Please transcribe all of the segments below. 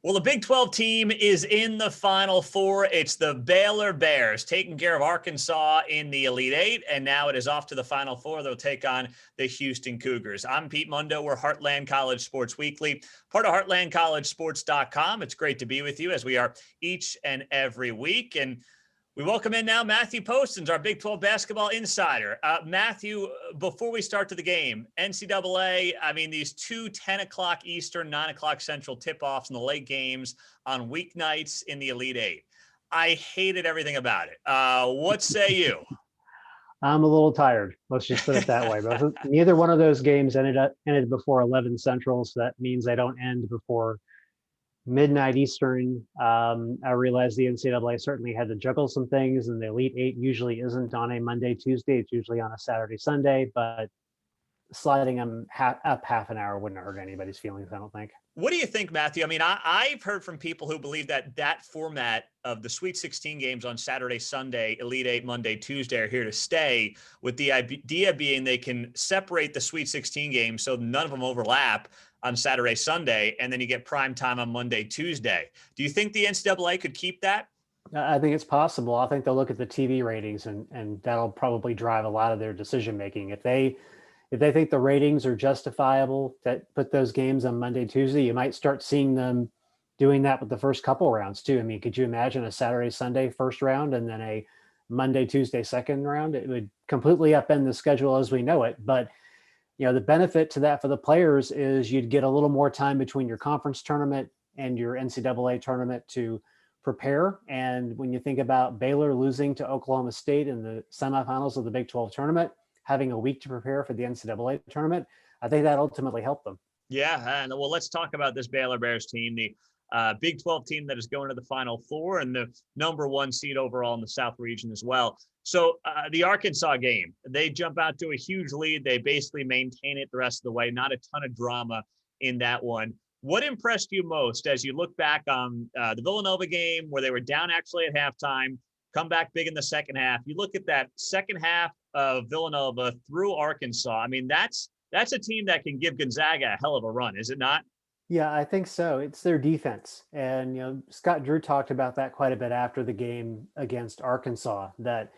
Well, the Big 12 team is in the Final Four. It's the Baylor Bears taking care of Arkansas in the Elite Eight, and now it is off to the Final Four. They'll take on the Houston Cougars. I'm Pete Mundo. We're Heartland College Sports Weekly, part of heartlandcollegesports.com. It's great to be with you as we are each and every week. And we welcome in now Matthew Postins, our Big 12 basketball insider. Matthew, before we start to the game, NCAA, these two 10 o'clock Eastern, 9 o'clock Central tip-offs in the late games on weeknights in the Elite Eight. I hated everything about it. What say you? I'm a little tired. Let's just put it that way. Neither one of those games ended before 11 Central, so that means they don't end before midnight Eastern. I realized the NCAA certainly had to juggle some things, and the Elite Eight usually isn't on a Monday, Tuesday. It's usually on a Saturday, Sunday, but sliding them up half an hour wouldn't hurt anybody's feelings, I don't think. What do you think, Matthew? I've heard from people who believe that format of the Sweet 16 games on Saturday, Sunday, Elite Eight, Monday, Tuesday are here to stay, with the idea being they can separate the Sweet 16 games so none of them overlap on Saturday, Sunday, and then you get prime time on Monday, Tuesday. Do you think the NCAA could keep that? I think it's possible. I think they'll look at the TV ratings and that'll probably drive a lot of their decision making. If they think the ratings are justifiable that put those games on Monday, Tuesday, you might start seeing them doing that with the first couple rounds too. Could you imagine a Saturday, Sunday first round and then a Monday, Tuesday second round? It would completely upend the schedule as we know it. But the benefit to that for the players is you'd get a little more time between your conference tournament and your NCAA tournament to prepare. And when you think about Baylor losing to Oklahoma State in the semifinals of the Big 12 tournament, having a week to prepare for the NCAA tournament, I think that ultimately helped them. Yeah, and well, let's talk about this Baylor Bears team, the Big 12 team that is going to the Final Four and the number one seed overall in the South region as well. So the Arkansas game, they jump out to a huge lead. They basically maintain it the rest of the way. Not a ton of drama in that one. What impressed you most as you look back on the Villanova game where they were down actually at halftime, come back big in the second half? You look at that second half of Villanova through Arkansas. That's a team that can give Gonzaga a hell of a run, is it not? Yeah, I think so. It's their defense. And, Scott Drew talked about that quite a bit after the game against Arkansas, that,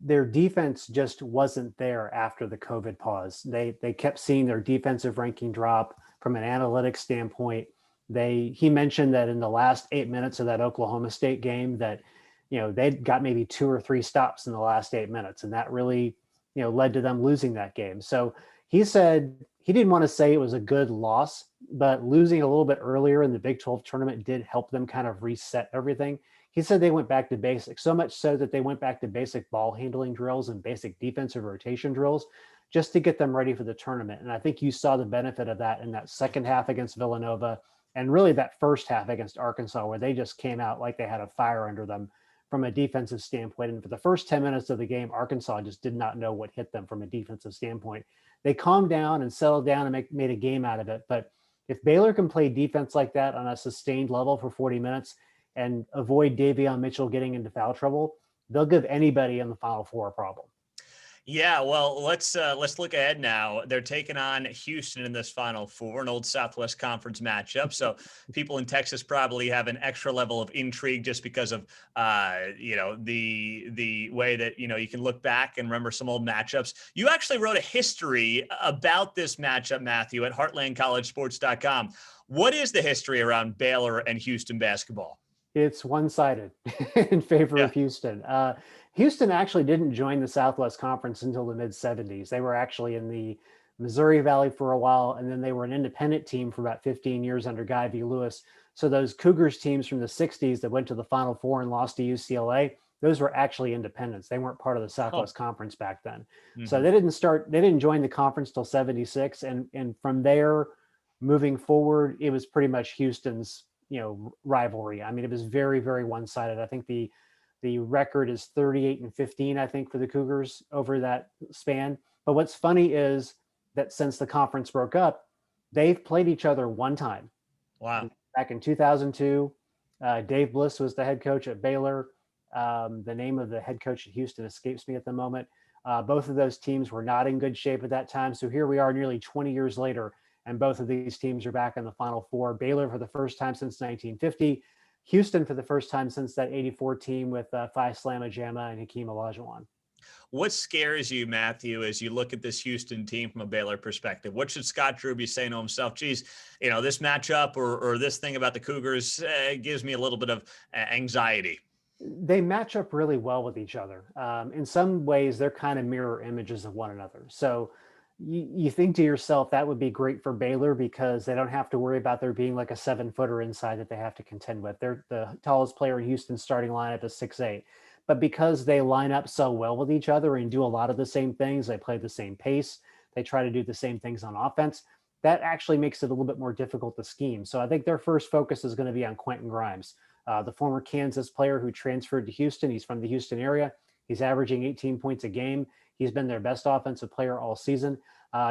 their defense just wasn't there after the COVID pause. They kept seeing their defensive ranking drop from an analytics standpoint. He mentioned that in the last 8 minutes of that Oklahoma State game that, they'd got maybe 2 or 3 stops in the last 8 minutes. And that really, led to them losing that game. So he said he didn't want to say it was a good loss, but losing a little bit earlier in the Big 12 tournament did help them kind of reset everything. He said they went back to basics, so much so that they went back to basic ball handling drills and basic defensive rotation drills just to get them ready for the tournament. And I think you saw the benefit of that in that second half against Villanova and really that first half against Arkansas, where they just came out like they had a fire under them from a defensive standpoint. And for the first 10 minutes of the game, Arkansas just did not know what hit them from a defensive standpoint. They calmed down and settled down and made a game out of it. But if Baylor can play defense like that on a sustained level for 40 minutes and avoid Davion Mitchell getting into foul trouble, they'll give anybody in the Final Four a problem. Yeah, well, let's look ahead now. They're taking on Houston in this Final Four, an old Southwest Conference matchup. So people in Texas probably have an extra level of intrigue just because of the way that you can look back and remember some old matchups. You actually wrote a history about this matchup, Matthew, at heartlandcollegesports.com. What is the history around Baylor and Houston basketball? It's one-sided in favor of Houston. Houston actually didn't join the Southwest Conference until the mid-'70s. They were actually in the Missouri Valley for a while, and then they were an independent team for about 15 years under Guy V. Lewis. So those Cougars teams from the 60s that went to the Final Four and lost to UCLA, those were actually independents. They weren't part of the Southwest Conference back then. Mm-hmm. So they didn't join the conference till 76. And from there, moving forward, it was pretty much Houston's rivalry. It was very, very one-sided. I think the record is 38-15, I think, for the Cougars over that span. But what's funny is that since the conference broke up, they've played each other one time. Wow. Back in 2002, Dave Bliss was the head coach at Baylor. The name of the head coach at Houston escapes me at the moment. Both of those teams were not in good shape at that time. So here we are nearly 20 years later, and both of these teams are back in the Final Four. Baylor for the first time since 1950, Houston for the first time since that 84 team with Phi Slama Jama and Hakeem Olajuwon. What scares you, Matthew, as you look at this Houston team from a Baylor perspective? What should Scott Drew be saying to himself? Geez, this matchup or this thing about the Cougars gives me a little bit of anxiety. They match up really well with each other. In some ways, they're kind of mirror images of one another. So you think to yourself, that would be great for Baylor because they don't have to worry about there being like a 7-footer inside that they have to contend with. They're the tallest player in Houston's starting lineup is 6'8". But because they line up so well with each other and do a lot of the same things, they play the same pace, they try to do the same things on offense, that actually makes it a little bit more difficult to scheme. So I think their first focus is going to be on Quentin Grimes, the former Kansas player who transferred to Houston. He's from the Houston area. He's averaging 18 points a game. He's been their best offensive player all season.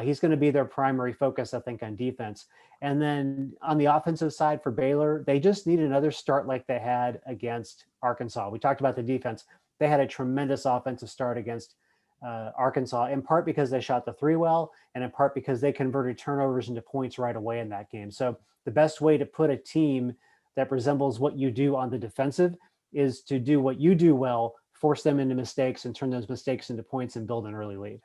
He's going to be their primary focus, I think, on defense. And then on the offensive side for Baylor, they just need another start like they had against Arkansas. We talked about the defense. They had a tremendous offensive start against Arkansas, in part because they shot the three well, and in part because they converted turnovers into points right away in that game. So the best way to put a team that resembles what you do on the defensive is to do what you do well, force them into mistakes and turn those mistakes into points and build an early lead.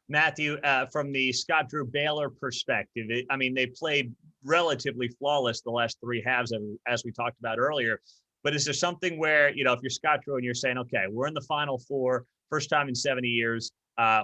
Matthew, from the Scott Drew Baylor perspective, they played relatively flawless the last three halves, as we talked about earlier. But is there something where, if you're Scott Drew and you're saying, okay, we're in the Final Four, first time in 70 years,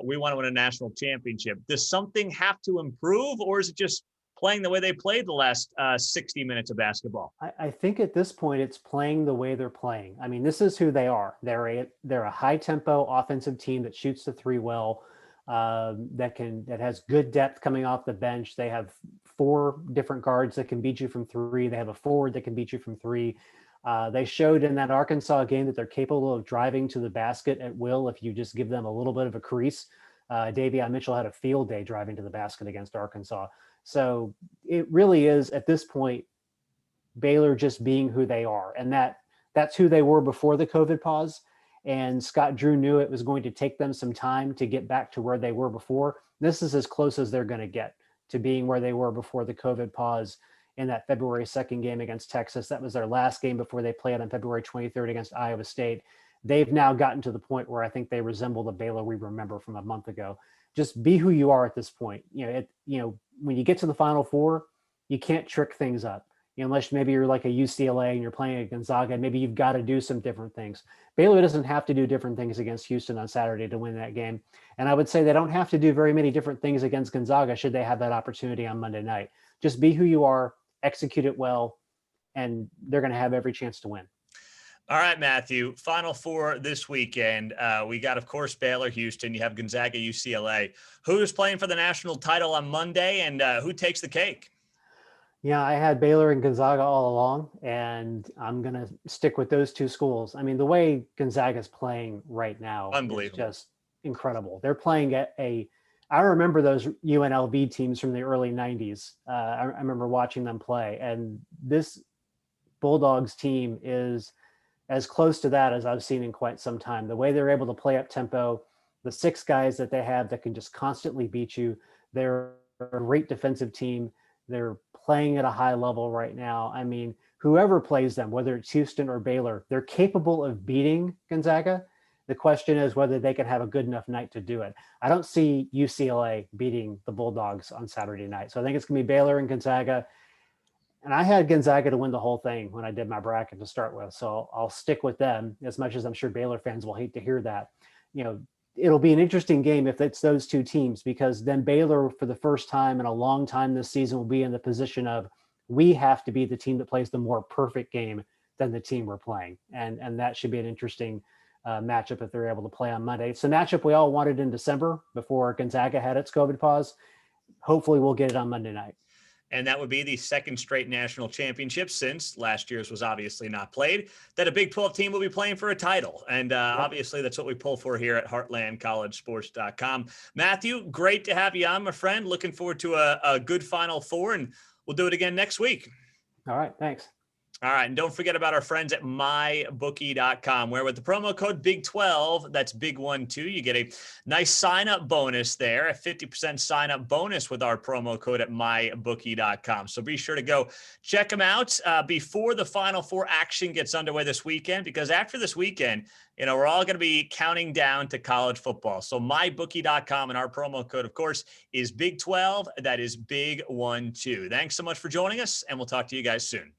we want to win a national championship. Does something have to improve, or is it just playing the way they played the last 60 minutes of basketball? I think at this point, it's playing the way they're playing. This is who they are. They're a high-tempo offensive team that shoots the three well. That has good depth coming off the bench. They have 4 different guards that can beat you from 3. They have a forward that can beat you from 3. They showed in that Arkansas game that they're capable of driving to the basket at will if you just give them a little bit of a crease. Davion Mitchell had a field day driving to the basket against Arkansas. So it really is, at this point, Baylor just being who they are. And that's who they were before the COVID pause. And Scott Drew knew it was going to take them some time to get back to where they were before. This is as close as they're going to get to being where they were before the COVID pause in that February 2nd game against Texas. That was their last game before they played on February 23rd against Iowa State. They've now gotten to the point where I think they resemble the Baylor we remember from a month ago. Just be who you are at this point. When you get to the Final Four, you can't trick things up. Unless maybe you're like a UCLA and you're playing at Gonzaga, maybe you've got to do some different things. Baylor doesn't have to do different things against Houston on Saturday to win that game. And I would say they don't have to do very many different things against Gonzaga should they have that opportunity on Monday night. Just be who you are, execute it well, and they're going to have every chance to win. All right, Matthew, Final Four this weekend. We got, of course, Baylor, Houston. You have Gonzaga, UCLA. Who's playing for the national title on Monday, and who takes the cake? Yeah, I had Baylor and Gonzaga all along, and I'm going to stick with those 2 schools. The way Gonzaga is playing right now is just incredible. They're playing I remember those UNLV teams from the early 90s. I remember watching them play, and this Bulldogs team is as close to that as I've seen in quite some time. The way they're able to play up tempo, the 6 guys that they have that can just constantly beat you. They're a great defensive team. They're playing at a high level right now. Whoever plays them, whether it's Houston or Baylor, they're capable of beating Gonzaga. The question is whether they can have a good enough night to do it. I don't see UCLA beating the Bulldogs on Saturday night. So I think it's going to be Baylor and Gonzaga. And I had Gonzaga to win the whole thing when I did my bracket to start with. So I'll stick with them, as much as I'm sure Baylor fans will hate to hear that. It'll be an interesting game if it's those 2 teams, because then Baylor, for the first time in a long time this season, will be in the position of, we have to be the team that plays the more perfect game than the team we're playing. And that should be an interesting matchup if they're able to play on Monday. It's a matchup we all wanted in December before Gonzaga had its COVID pause. Hopefully we'll get it on Monday night. And that would be the 2nd straight national championship, since last year's was obviously not played, that a Big 12 team will be playing for a title. And obviously that's what we pull for here at heartlandcollegesports.com. Matthew, great to have you on, my friend. Looking forward to a good Final Four, and we'll do it again next week. All right. Thanks. All right. And don't forget about our friends at mybookie.com, where with the promo code Big12, that's Big 12, you get a nice sign up bonus there, a 50% sign up bonus with our promo code at mybookie.com. So be sure to go check them out before the Final Four action gets underway this weekend, because after this weekend, we're all going to be counting down to college football. So mybookie.com, and our promo code, of course, is Big 12. That is Big 12. Thanks so much for joining us, and we'll talk to you guys soon.